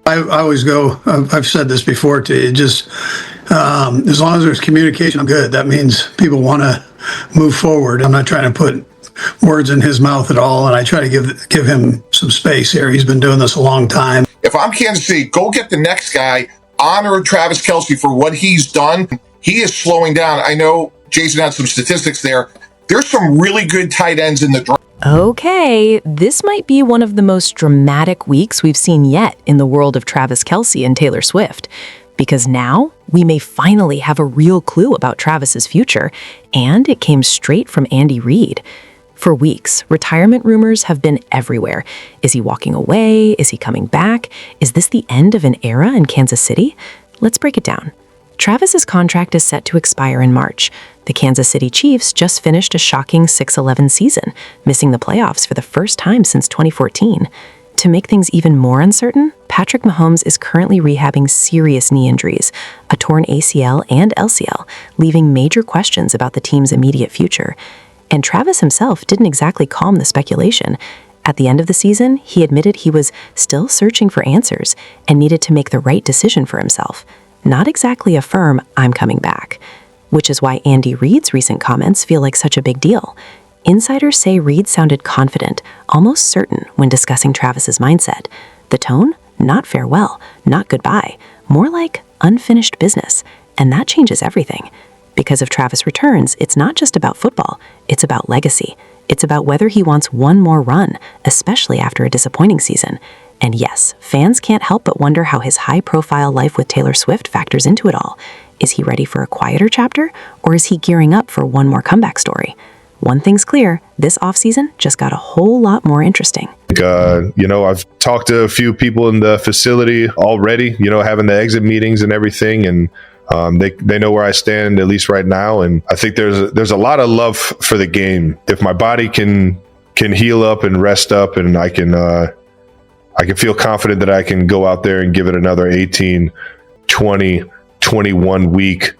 I always go, I've said this before to you, just as long as there's communication, I'm good. That means people want to move forward. I'm not trying to put words in his mouth at all, and I try to give him some space here. He's been doing this a long time. If I'm Kansas City, go get the next guy. Honor Travis Kelce for what he's done. He is slowing down. I know Jason had some statistics there. There's some really good tight ends in the draft. Okay, this might be one of the most dramatic weeks we've seen yet in the world of Travis Kelce and Taylor Swift. Because now we may finally have a real clue about Travis's future, and it came straight from Andy Reid. For weeks, retirement rumors have been everywhere. Is he walking away? Is he coming back? Is this the end of an era in Kansas City? Let's break it down. Travis's contract is set to expire in March. The Kansas City Chiefs just finished a shocking 6-11 season, missing the playoffs for the first time since 2014. To make things even more uncertain, Patrick Mahomes is currently rehabbing serious knee injuries, a torn ACL and LCL, leaving major questions about the team's immediate future. And Travis himself didn't exactly calm the speculation. At the end of the season, he admitted he was still searching for answers and needed to make the right decision for himself. Not exactly a firm, "I'm coming back," which is why Andy Reid's recent comments feel like such a big deal. Insiders say Reid sounded confident, almost certain when discussing Travis's mindset. The tone? Not farewell, not goodbye, more like unfinished business. And that changes everything. Because if Travis returns, it's not just about football, it's about legacy. It's about whether he wants one more run, especially after a disappointing season. And yes, fans can't help but wonder how his high-profile life with Taylor Swift factors into it all. Is he ready for a quieter chapter, or is he gearing up for one more comeback story? One thing's clear, this offseason just got a whole lot more interesting. I've talked to a few people in the facility already, having the exit meetings and everything, and they know where I stand, at least right now. And I think there's a lot of love for the game. If my body can heal up and rest up, and I can feel confident that I can go out there and give it another 18, 20, 21 week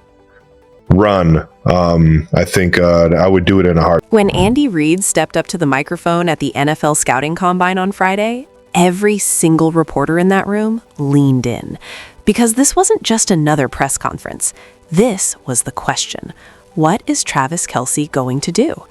run, I think I would do it in a heart. When Andy Reid stepped up to the microphone at the NFL Scouting Combine on Friday, every single reporter in that room leaned in. Because this wasn't just another press conference. This was the question. What is Travis Kelce going to do?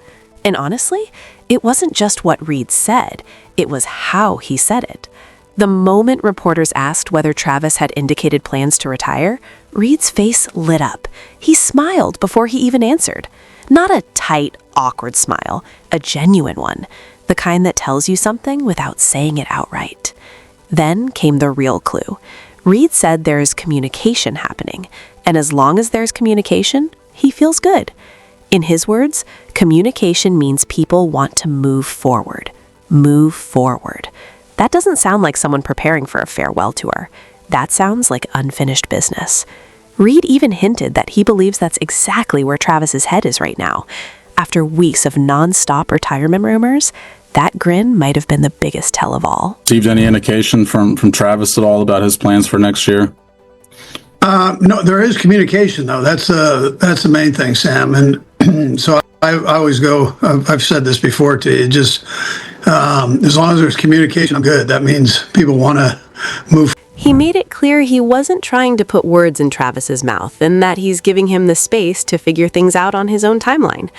And honestly, it wasn't just what Reid said, it was how he said it. The moment reporters asked whether Travis had indicated plans to retire, Reid's face lit up. He smiled before he even answered. Not a tight, awkward smile, a genuine one, the kind that tells you something without saying it outright. Then came the real clue. Reid said there is communication happening, and as long as there's communication, he feels good. In his words, communication means people want to move forward. Move forward. That doesn't sound like someone preparing for a farewell tour. That sounds like unfinished business. Reid even hinted that he believes that's exactly where Travis's head is right now. After weeks of non-stop retirement rumors, that grin might have been the biggest tell of all. Received any indication from Travis at all about his plans for next year? No, there is communication, though. That's the main thing, Sam. And so I always go, I've said this before to you, just as long as there's communication, I'm good. That means people want to move. He made it clear he wasn't trying to put words in Travis's mouth and that he's giving him the space to figure things out on his own timeline.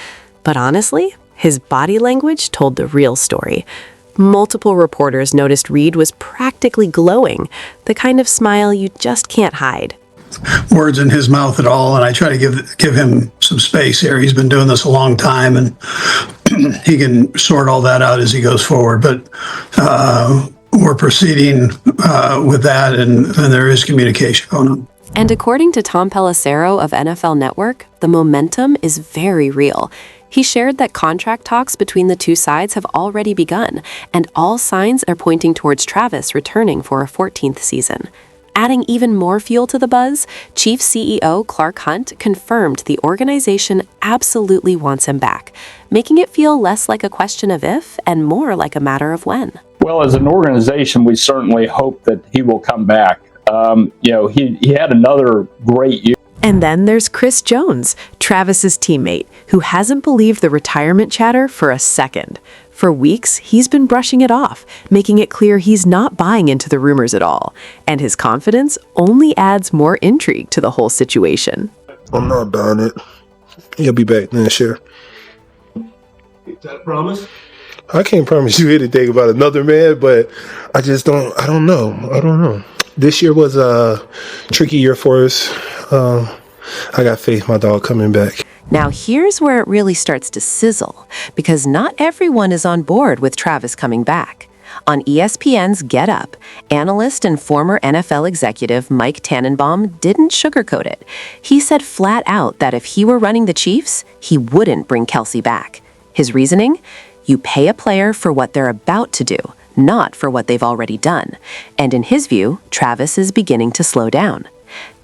But honestly, his body language told the real story. Multiple reporters noticed Reid was practically glowing, the kind of smile you just can't hide. Words in his mouth at all, and I try to give him some space here. He's been doing this a long time, and he can sort all that out as he goes forward. But we're proceeding with that, and there is communication going on. And according to Tom Pelissero of NFL Network, the momentum is very real. He shared that contract talks between the two sides have already begun, and all signs are pointing towards Travis returning for a 14th season. Adding even more fuel to the buzz, Chief CEO Clark Hunt confirmed the organization absolutely wants him back, making it feel less like a question of if and more like a matter of when. Well, as an organization, we certainly hope that he will come back. He had another great year. And then there's Chris Jones, Travis's teammate, who hasn't believed the retirement chatter for a second. For weeks, he's been brushing it off, making it clear he's not buying into the rumors at all. And his confidence only adds more intrigue to the whole situation. I'm not buying it. He'll be back next year. Is that a promise? I can't promise you anything about another man, but I don't know. This year was a tricky year for us. I got faith my dog coming back. Now here's where it really starts to sizzle, because not everyone is on board with Travis coming back. On ESPN's Get Up, analyst and former NFL executive Mike Tannenbaum didn't sugarcoat it. He said flat out that if he were running the Chiefs, he wouldn't bring Kelce back. His reasoning? You pay a player for what they're about to do, not for what they've already done. And in his view, Travis is beginning to slow down.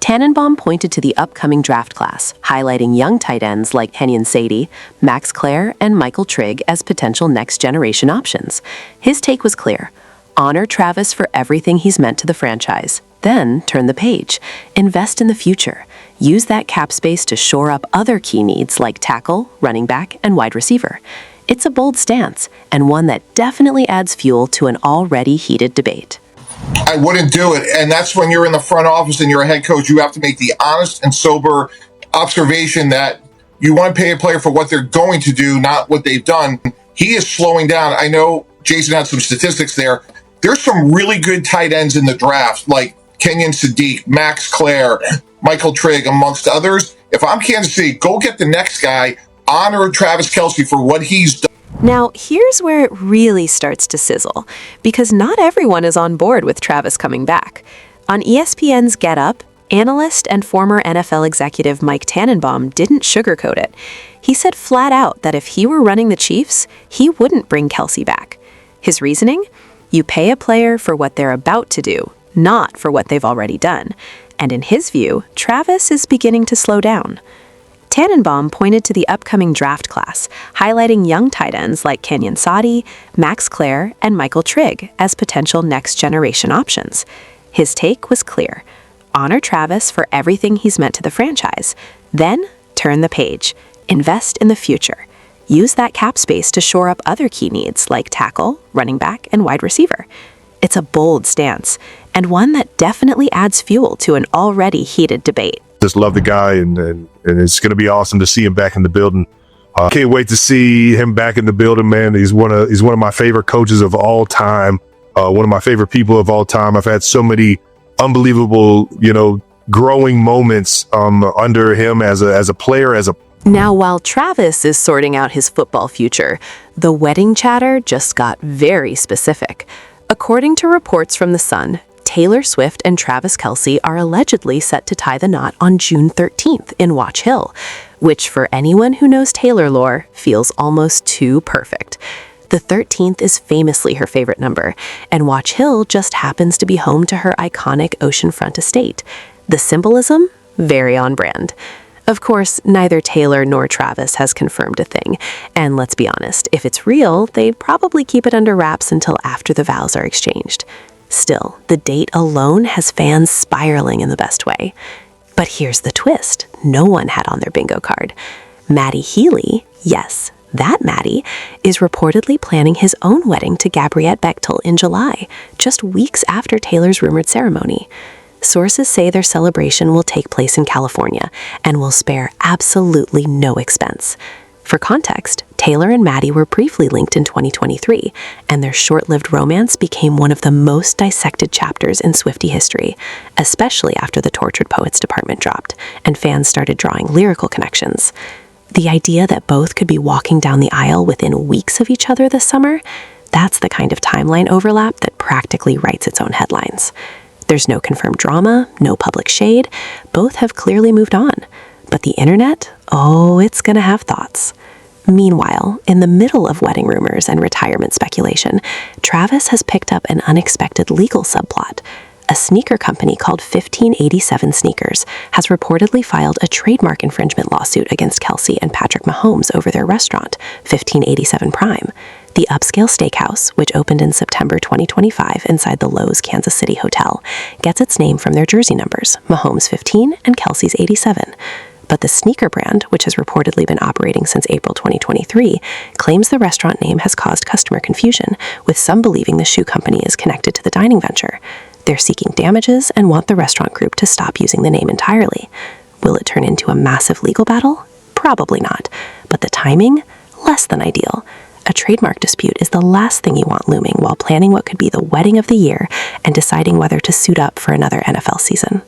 Tannenbaum pointed to the upcoming draft class, highlighting young tight ends like Kenyon Sadie, Max Clare, and Michael Trigg as potential next-generation options. His take was clear. Honor Travis for everything he's meant to the franchise. Then turn the page. Invest in the future. Use that cap space to shore up other key needs like tackle, running back, and wide receiver. It's a bold stance, and one that definitely adds fuel to an already heated debate. I wouldn't do it. And that's when you're in the front office and you're a head coach, you have to make the honest and sober observation that you want to pay a player for what they're going to do, not what they've done. He is slowing down. I know Jason had some statistics there. There's some really good tight ends in the draft, like Kenyon Sadiq, Max Clare, Michael Trigg, amongst others. If I'm Kansas City, go get the next guy. Honor Travis Kelce for what he's done. Now, here's where it really starts to sizzle, because not everyone is on board with Travis coming back. On ESPN's Get Up, analyst and former NFL executive Mike Tannenbaum didn't sugarcoat it. He said flat out that if he were running the Chiefs, he wouldn't bring Kelce back. His reasoning? You pay a player for what they're about to do, not for what they've already done. And in his view, Travis is beginning to slow down. Tannenbaum pointed to the upcoming draft class, highlighting young tight ends like Kenyon Sadie, Max Clare, and Michael Trigg as potential next-generation options. His take was clear. Honor Travis for everything he's meant to the franchise. Then, turn the page. Invest in the future. Use that cap space to shore up other key needs like tackle, running back, and wide receiver. It's a bold stance, and one that definitely adds fuel to an already heated debate. Just love the guy, and it's going to be awesome to see him back in the building. Can't wait to see him back in the building, man. He's one of my favorite coaches of all time. One of my favorite people of all time. I've had so many unbelievable, growing moments under him as a player, Now, while Travis is sorting out his football future, the wedding chatter just got very specific. According to reports from The Sun, Taylor Swift and Travis Kelce are allegedly set to tie the knot on June 13th in Watch Hill, which for anyone who knows Taylor lore feels almost too perfect. The 13th is famously her favorite number, and Watch Hill just happens to be home to her iconic oceanfront estate. The symbolism? Very on brand. Of course, neither Taylor nor Travis has confirmed a thing, and let's be honest, if it's real, they'd probably keep it under wraps until after the vows are exchanged. Still, the date alone has fans spiraling in the best way. But here's the twist no one had on their bingo card. Maddie Healy, yes, that Maddie, is reportedly planning his own wedding to Gabriette Bechtel in July, just weeks after Taylor's rumored ceremony. Sources say their celebration will take place in California and will spare absolutely no expense. For context, Taylor and Maddie were briefly linked in 2023, and their short-lived romance became one of the most dissected chapters in Swiftie history, especially after the Tortured Poets department dropped, and fans started drawing lyrical connections. The idea that both could be walking down the aisle within weeks of each other this summer, that's the kind of timeline overlap that practically writes its own headlines. There's no confirmed drama, no public shade, both have clearly moved on. But the internet, it's gonna have thoughts. Meanwhile, in the middle of wedding rumors and retirement speculation, Travis has picked up an unexpected legal subplot. A sneaker company called 1587 Sneakers has reportedly filed a trademark infringement lawsuit against Kelce and Patrick Mahomes over their restaurant, 1587 Prime. The upscale steakhouse, which opened in September 2025 inside the Lowe's Kansas City Hotel, gets its name from their jersey numbers, Mahomes 15 and Kelce's 87. But the sneaker brand, which has reportedly been operating since April 2023, claims the restaurant name has caused customer confusion, with some believing the shoe company is connected to the dining venture. They're seeking damages and want the restaurant group to stop using the name entirely. Will it turn into a massive legal battle? Probably not. But the timing? Less than ideal. A trademark dispute is the last thing you want looming while planning what could be the wedding of the year and deciding whether to suit up for another NFL season.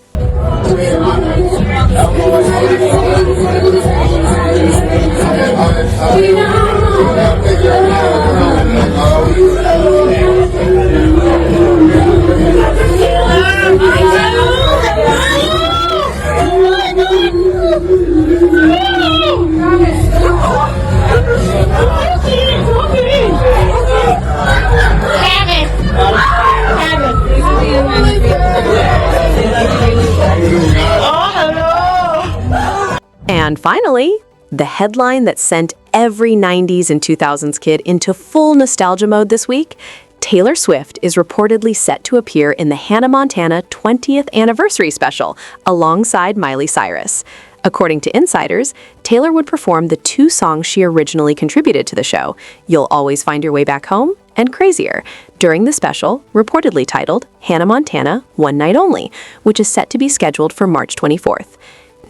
And finally, the headline that sent every 90s and 2000s kid into full nostalgia mode this week: Taylor Swift is reportedly set to appear in the Hannah Montana 20th anniversary special alongside Miley Cyrus. According to insiders, Taylor would perform the two songs she originally contributed to the show, You'll Always Find Your Way Back Home and Crazier, during the special, reportedly titled Hannah Montana One Night Only, which is set to be scheduled for March 24th.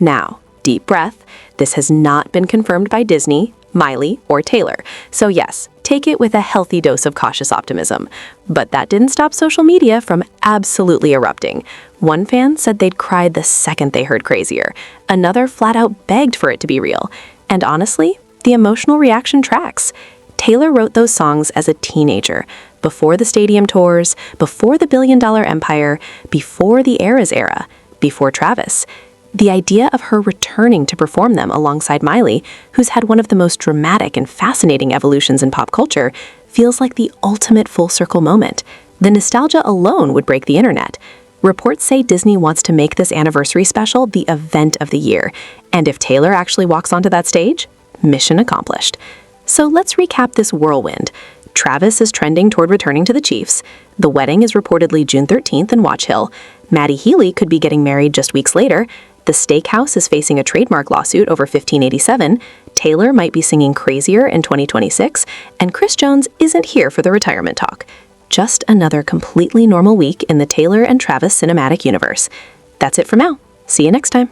Now, deep breath, this has not been confirmed by Disney, Miley, or Taylor. So yes, take it with a healthy dose of cautious optimism. But that didn't stop social media from absolutely erupting. One fan said they'd cried the second they heard Crazier. Another flat out begged for it to be real. And honestly, the emotional reaction tracks. Taylor wrote those songs as a teenager, before the stadium tours, before the billion-dollar empire, before the Eras era, before Travis. The idea of her returning to perform them alongside Miley, who's had one of the most dramatic and fascinating evolutions in pop culture, feels like the ultimate full-circle moment. The nostalgia alone would break the internet. Reports say Disney wants to make this anniversary special the event of the year. And if Taylor actually walks onto that stage, mission accomplished. So let's recap this whirlwind. Travis is trending toward returning to the Chiefs. The wedding is reportedly June 13th in Watch Hill. Maddie Healy could be getting married just weeks later. The steakhouse is facing a trademark lawsuit over 1587. Taylor might be singing Crazier in 2026. And Chris Jones isn't here for the retirement talk. Just another completely normal week in the Taylor and Travis cinematic universe. That's it for now. See you next time.